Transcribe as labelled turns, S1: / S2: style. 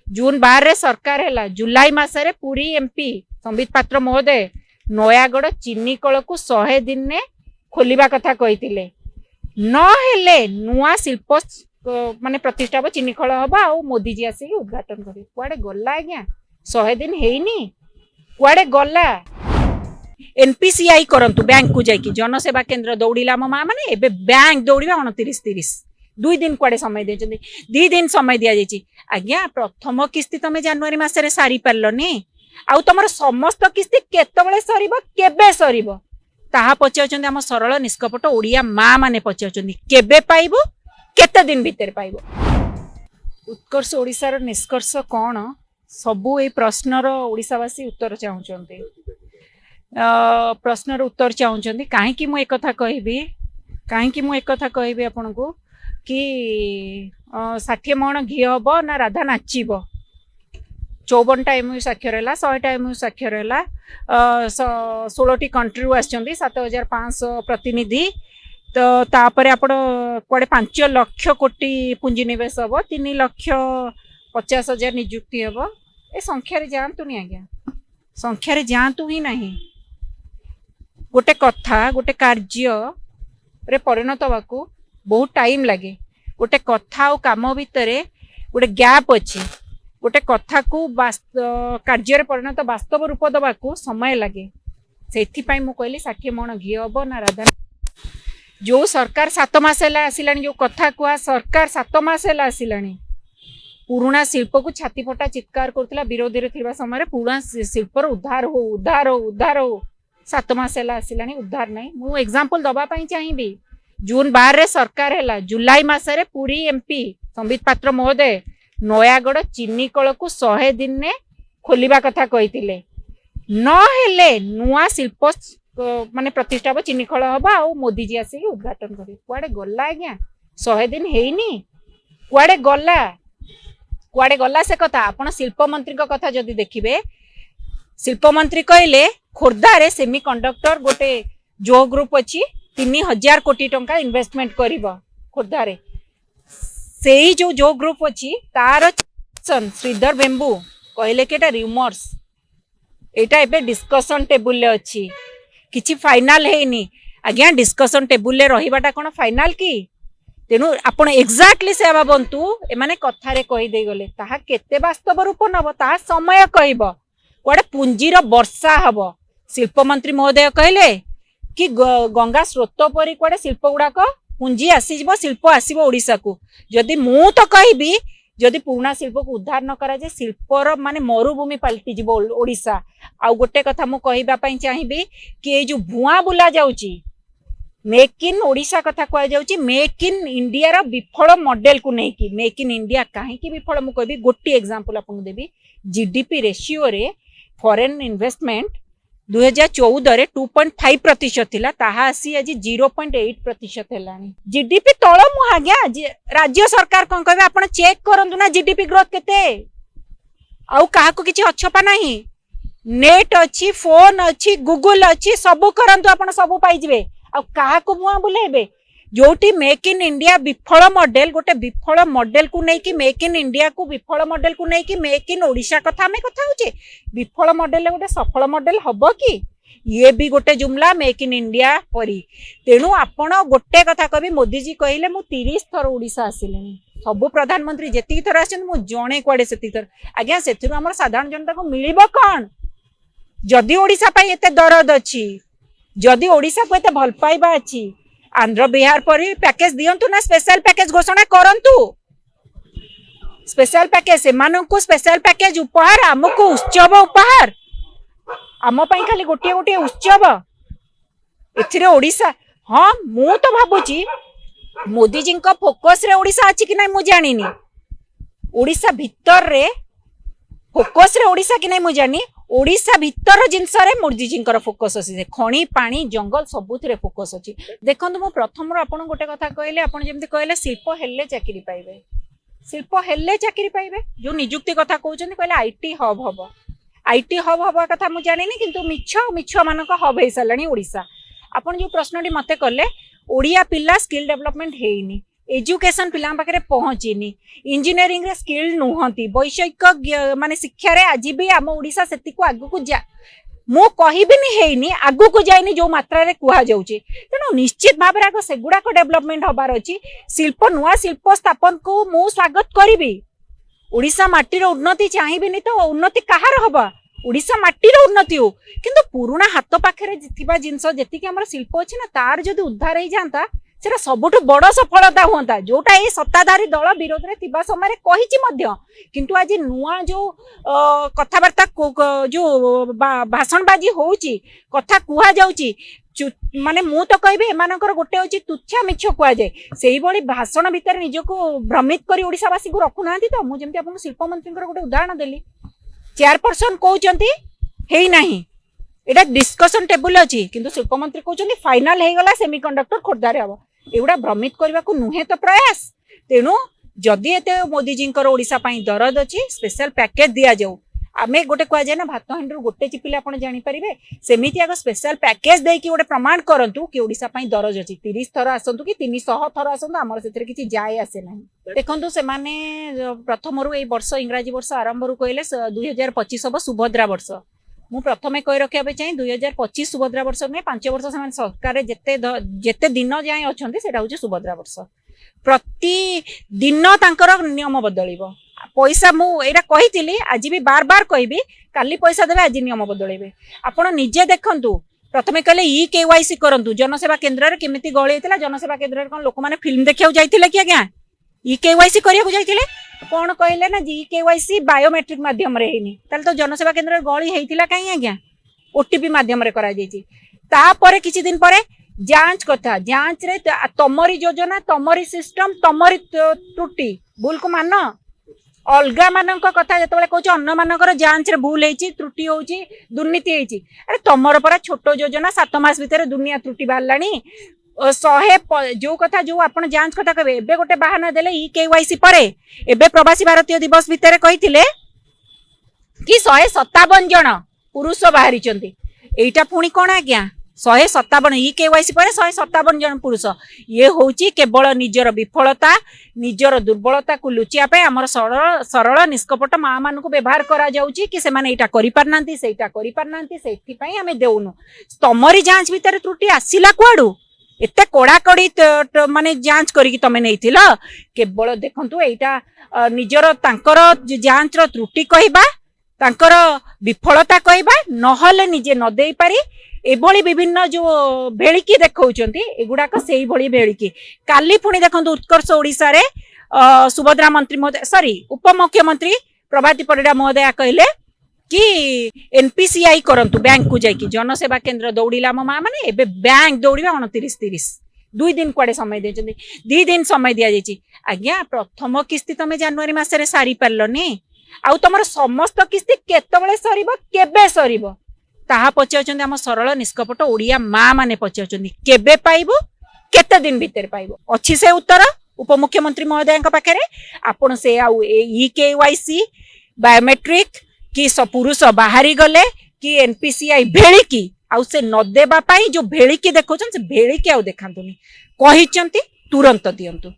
S1: जून 12 सरकार है जुलाई मसरे पुरी एमपी संबित पात्र महोदय नयागढ़ चीनी कल को 100 दिन ने खोलिबा कथा कही नहेले नुआ शिल्प माने प्रतिष्ठा हम चीनी कल हम आ मोदी जी आसिक उद्घाटन कर कुआडे गला आज्ञा 100 दिन हेनी कुआडे गला एनपीसीआई करंतु बैंक को जाइए जनसेवा केन्द्र दौड़िला मो माँ मैंने एबे बैंक दौड़ा 29-30 2 दिन कुआडे समय दे 2 दिन समय दि जाइए आज्ञा प्रथम किस्ती तुम जनवरी मसरे सारी पारलनी आउ तुम समस्त किस्ती केतबेले सरीब केबे सरीब ताहा पचार आम सरल निष्कपट ओडिया माँ माने पचार केबे पाइबो केते दिन भितर पाइबो उत्कर्ष ओडिशार निष्कर्ष कौन सबू ए प्रश्नर ओडिशावासी उत्तर चाहते प्रश्नर उत्तर चाहते कहीं मुझे एक कथा कहबी आपन को कि 60 मण घी हम ना राधा नाचब 54टा एमयू साक्षर है 100टा एमयू साक्षर है 16टी कंट्री आसछंती 7500 प्रतिनिधि तो तापर आप कुआडे 5 लाख कोटी पुंजीनिवेश हम 3,50,000 निजुक्ति हम ए संख्यार जातु नहीं आज्ञा संख्यार जातु ही नहीं गोटे कथा गोटे कार्य रे परिणत होवाकू बहुत टाइम लगे गोटे कथा और काम भितर गोटे गैप अच्छी गोटे कथा को कार्य परिणत वास्तव रूप देवाकू समय लगे से कहली 60 मण घी हम ना राधा जो सरकार 7 मास आसला जो कथा कह सरकार 7 मास आसला पुराणा शिल्प को छाती फटा चित्कार करता विरोधी रे थिबा समय पुराणा शिल्पर उद्धार हो उद्धार हो उद्धार हो 7 मास आसला उद्धार नहीं मु एग्जांपल दबाई चाहिए जून 12 सरकार है जुलाई मसरे पुरी एमपी संबित पात्र महोदय नयागढ़ चीनी कल को 100 दिन ने खोलिबा कथा कही नहेले नुआ शिल्प माने प्रतिष्ठा हम चीनी कल हम आ मोदी जी आसिक उद्घाटन कर कुआडे गला आज्ञा 100 दिन हेनी कुआडे गला से कथा आपण शिल्प मंत्री कथा जदि देखिबे शिल्प मंत्री कहले खोर्धा रे सेमी कंडक्टर गोटे जो ग्रुप अच्छी 3000 कोटी टंका इन्वेस्टमेंट करिबो खोर्धा रे सेही जो ग्रुप अच्छी तार श्रीधर बेम्बू कहले कि एटा रूमर्स एटा एबे डिस्कशन टेबुल ले अच्छी किछि फाइनल हेनी आज्ञा डिस्कशन टेबुल ले रहिबाटा कोन फाइनल की तेणु आपण एक्जाक्टली से भावतु एमाने कथारे कही दे गले ताहा केते वास्तव रूप नब ताहा समय कहब कुआडे पुंजीर वर्षा हब शिल्प मंत्री महोदय कहले कि गंगा स्रोत परी कुआडे शिल्प गुड़ाक पुंजी आसीब शिल्प आसीब ओडिशा को जदि मु तो कहबी जदि पुराना शिल्प को उद्धार न करा जे शिल्पर माने मरुभूमि पलटि जीव ओडिशा आ गोटे कथा मु कहबा पई चाहिबी कि ए जो भुआ बुला जाउची मेक इन ओडिशा कथा कह जाउची मेक इन इंडिया रो विफल मॉडल को नहीं कि मेक इन इंडिया काहे की विफल मु कहबी गोटे एग्जांपल आपन देबी जीडीपी रेशियो रे फॉरेन इन्वेस्टमेंट 2014 रे 2.5% थिला ताहा आसी आज 0.8% हेलानी जीडीपी तळ मु आज्ञा राज्य सरकार कोन कहबे आपण चेक करंतु ना जीडीपी ग्रोथ केते आउ काहा को किछि अछपा नाही नेट अच्छी फोन अच्छी गूगल अच्छी सब करंतु आपण सब पाई जिवे आ काहा को मुआ बुलेबे जोटी मेक इन इंडिया विफल मॉडल गोटे विफल मॉडल को नहीं कि मेक इन इंडिया को विफल मॉडल को नहीं कि मेक इन ओडिशा कथा हमें कथा होचे विफल मॉडल गोटे सफल मॉडल हबो कि ये भी गोटे जुमला मेक इन इंडिया परी तेणु आपण गोटे कथा कवि मोदी जी कहले मु 30 थर ओडिशा आसिलेनी सब प्रधानमंत्री जेति थर आछन मु जणे कुआडे सेति थर आज्ञा सेथिरु हमर साधारण जनता को मिलिबो कोन जदि ओडिशा पई एते दरद अछि जदि ओडिशा को एते भल पाइबा अछि आंध्र बिहार परी पैकेज दियंतु ना स्पेशल पैकेज घोषणा करंतु स्पेशल पैकेज से को स्पेशल पैकेज उपहार हमको उत्सव उपहार आम पई खाली गोटे गोटे उत्सव एथिरे ओडिशा हाँ मु तो भाबुची मोदी जी को फोकस रे ओडिशा अछि कि नै मु जानिनी ओडिशा भितर रे फोकस रे ओडिशा कि नै मु जानी ओडिशा भितर जिनस रे मोदी जी फोकस अछि खणी पानी जंगल सबुथिरे फोकस अछि देखंतु मु प्रथम रो आपण गोटे कथा कहले आपण जेमति कहले शिल्प हेल्ले चाकरी पाइबे शिल्प हेल्ले चाकरी पाइबे जो नियुक्ति कथा कहउछन कहले आईटी हब हबो आईटी हब हबा कथा मु जानिनी किंतु मिछ मानक हब हे सलानी ओडिशा आपण जो प्रश्नटी मते करले ओडिया पिल्ला स्किल डेवलपमेंट हेइनी एजुकेशन पिला पाखे पहुँचीनी इंजीनियरिंग रे स्किल नुहति वैषयिक माने शिक्षा रे आज भी आम ओडिशा सेति को आगु को जा मु कहबिनी हेनी आगु को जाइनी जो मात्रा रे कुहा जाउची तेणु निश्चित भाव रे सेगुड़ा को डेवलपमेंट हबार अछि शिल्प नुआ शिल्प स्थापन को मु स्वागत करिबी ओडिशा माटी रो उन्नति चाहिबिनी तो उन्नति कहार हबा ओडिशा माटी रो उन्नति हो किंतु पुराना हाथ पाखे थिबा जिंस जेति कि हमर शिल्प अछि ना तार जदि उद्धार हो जाता सेटा सबुठु बड़ सफलता हुआ जोटा ये सत्ताधारी दल विरोध में थिबा समय कही किंतु आज नुआ जो कथबार्ता जो भाषणबाजी होउची कथा कुहा जाउची माने मु तो कहबे एमानकर गोटे होची तुच्छा मिछ कुहा जाय सेही बळी भाषण भितर निजको भ्रमित करी ओडिसावासी को रखु नांती तो मु जेमति आपन शिल्प मंत्रीकर गोटे उदाहरण देली चेयरपर्सन कहउचंती हेई नाही एटा डिस्कशन टेबल अच्छी किंतु शिल्प मंत्री कहते फाइनाल हो गला सेमीकंडक्टर खोर्धारे हम एगुड़ा भ्रमित करने को नुहे तो प्रयास तेणु जदि एत मोदीजी ओडिशा दरद अच्छी स्पेशल पैकेज दि जाऊ आम गोटे कह जाए ना भात हांडी गोटे चिपिले आप जानीपारे सेमती आग स्पेशल पैकेज देकी गोटे प्रमाण करूँ कि ओडिशा दरज अच्छी 30 थर आसतु कि 300 थर आसतु आमर से किसी जाए आसे ना देखो से प्रथम रू वर्ष इंग्राजी वर्ष आरंभ रू कहले 2025 हम सुभद्रा वर्ष मु प्रथमे कही रखा चाहिए 2025 सुभद्रा वर्ष नुहे 5 वर्ष से सरकार जेते दिन जाए अच्छा से सुभद्रा वर्ष प्रति दिन तांकर नियम बदल पैसा मुझा कही आज भी बार बार कहि काली पैसा देवे आज नियम बदल आपण निजे देखु प्रथमे कहले EKYC करूँ जनसेवा केन्द्र में केमी गहली होता जनसेवा केन्द्र में कौन लोक मैंने फिल्म देखा जाते कि आज्ञा EKYC करने जाते कौन कहले ना EKYC बायोमेट्रिक माध्यम रे हेनी ताल तो जनसेवा केन्द्र गहली होता कहीं आज्ञा OTP माध्यम रे करा जायछि तापर किछि दिन परे जांच कथा जांच रे तमरी योजना तमरी सिस्टम तमरी त्रुटि भूल को मान अलगा मानक कथा जो कौच अन्न मानकर जांच रे भूल होती त्रुटि होची दुर्नीति होती अरे तमर पर छोट योजना 7 मास भितर दुनिया त्रुटि बाहरलानी 100 जो कथा जो आपण जांच कथा कहबे एबे गोटे बहाना देले EKYC परे एबे प्रवासी भारतीय दिवस भितर कहिथिले कि 157 जन पुरुष बाहरी चंती एटा पुणी कोन आज्ञा 157 EKYC पर 157 जन पुरुष ये होची केवल निजर विफलता निजर दुर्बलता को लुचिया पे हमर सरल सरल निष्कपट माँ मान को व्यवहार करा जाउची कि से माने एटा करि पारनांती सेटा करि पारनांती सेठी पई हमें देउनु तमरी जांच भितर त्रुटि आसिला कुआडू एते कड़ाकड़ी माने जांच करिक तमे नैथिल केवल देखंतु एटा निजर तांकर जांच रो त्रुटि कहबा तांकर विफलता कहबा नहले निजे न देई पारी एभली विभिन्न जो भेड़िकी देखौचंती एगुड़ाक से भली भेड़िकी काली पुणी देखंतु उत्कर्ष ओडिशा रे सुभद्रा मंत्री महोदय सॉरी उपमुख्यमंत्री प्रभाती परिडा महोदय कहले कि NPCI करंतु बैंक को जाइकी जनसेवा केन्द्र दौड़िला मो माँ माने एबे बैंक दौड़िबा 29-30 2 दिन कुआडे समय देचंदी 2 दिन समय दिया जायछि आज्ञा प्रथम किस्ती तमे जनवरी मासरे सारी पारलनी आउ तमर समस्त किस्ती केतबेले सरीबो केबे सरीबो ताहा पचाउछन्ती आम सरल निष्कपट ओडिया माँ माने पचाउछन्ती केबे पाइबो केते दिन भीतर पाइबो अछि से उत्तर उपमुख्यमंत्री महोदय पाखे आपण से आउ EKYC बायोमेट्रिक कि पुरुष बाहरी गले कि NPCI भेड़िकी आउ से न देबा पाई जो भेड़िकी देखौछन से भेड़िकी आउ देखांतुनी कहिचंती तुरंत दियंतु।